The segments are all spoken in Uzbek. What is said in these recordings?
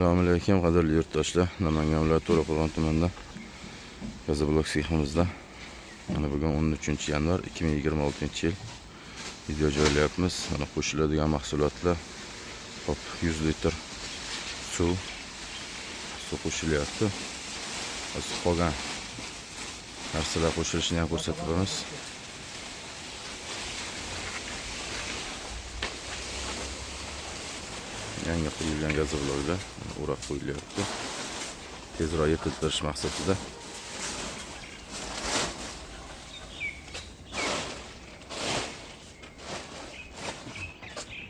Assalomu alaykum qadrli yurtdoshlar. Namangan viloyati To'raqo'rg'on tumanida Gazoblok seximizda mana bugun 13-yanvar 2026-yil video joylayapmiz. Mana qo'shiladigan mahsulotlar. Hop 100 litr suv qo'shilyapti. Hozir qolgan narsalar qo'shilishini ham ko'rsatib beramiz. Yangi quyilgan gazobloklar o'rab qo'yilyapti. Tezroq yetiltirish maqsadida.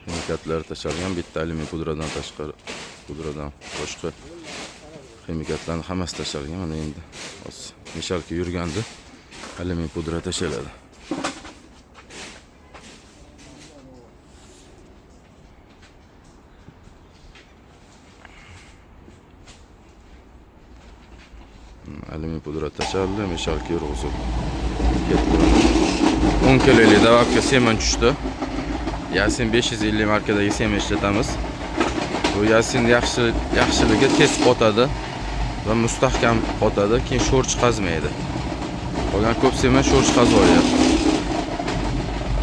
Ximikatlar tashlangan, bitta alyumin pudradan tashqari boshqa ximikatlarning hammasi tashlangan. Mana endi mishalki yurganda alyumin pudra tashlanadi. Alyumin pudra tashlandi, mishalki yurg'isi ketdi. 10 kilolik davabga semen tushdi. Yasin 550 markadagi semen ishlatamiz. Bu Yasin yaxshiligi tez qotadi va mustahkam qotadi, keyin sho'r chiqazmaydi. Qolgan ko'p semen sho'r chiqazib olyapti.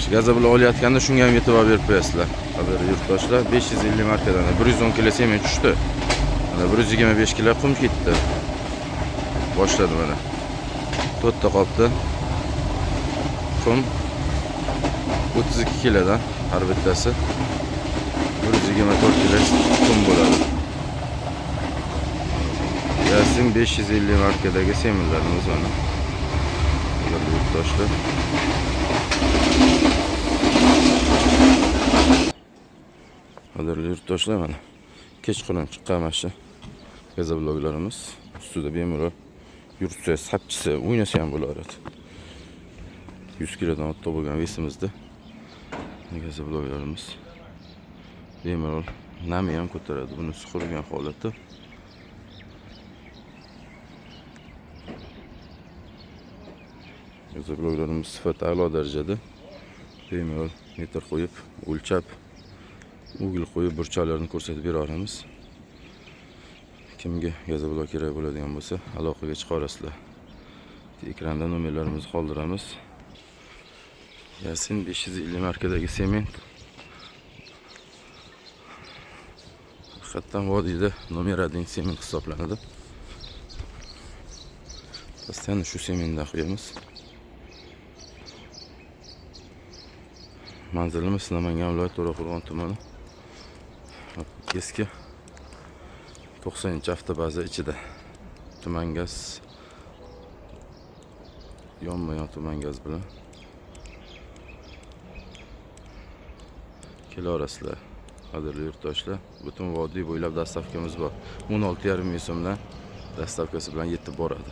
Shu gazoblok olayotganda shunga ham e'tibor berib qo'yasizlar. Qadrli yurtdoshlar, 550 markadan 110 kilo semen tushdi. Mana 125 kilo qum ketdi. Boshladi mana. 4 ta qoldi. Qum 32 kilodan har bittasi 124 kilo qum bo'ladi. Yasin 550 markadagi semenlarimiz mana. Qadrli yurtdoshlar. Qadrli yurtdoshlar, mana kechqurun chiqqan mana gazobloklarimiz. Ustida bemalol yurtsa, sapchisa, o'ynasa ham bo'laveradi. 100 kilodan ortiq bo'lgan vesimizda gazobloklarimiz bemalol nami ham ko'taradi. Buni suqilgan holati. Gazobloklarimiz sifati a'lo darajada. Bemalol metr qo'yib, o'lchab, ugl qo'yib burchaklarni ko'rsatib bera olamiz. Kimga gazoblok kerak bo'ladigan bo'lsa, aloqaga chiqa olasizlar. Ekranda nomerlarimizni qoldiramiz. Yasin 550 markadagi sement. Haqiqatan vodiyda nomeradin sement hisoblanadi. Pastdan shu sementdan qo'yamiz. Manzilimiz Namangan viloyati To'raqo'rg'on tumani. Eski 90-avtobaza ichida. Tuman gaz, yonma-yon tuman gaz bilan kelarasizlar. Qadrli yurtdoshlar, butun vodiy bo'ylab dastavkamiz bor. 16,5 ming so'mdan dastavkasi bilan yetib boradi.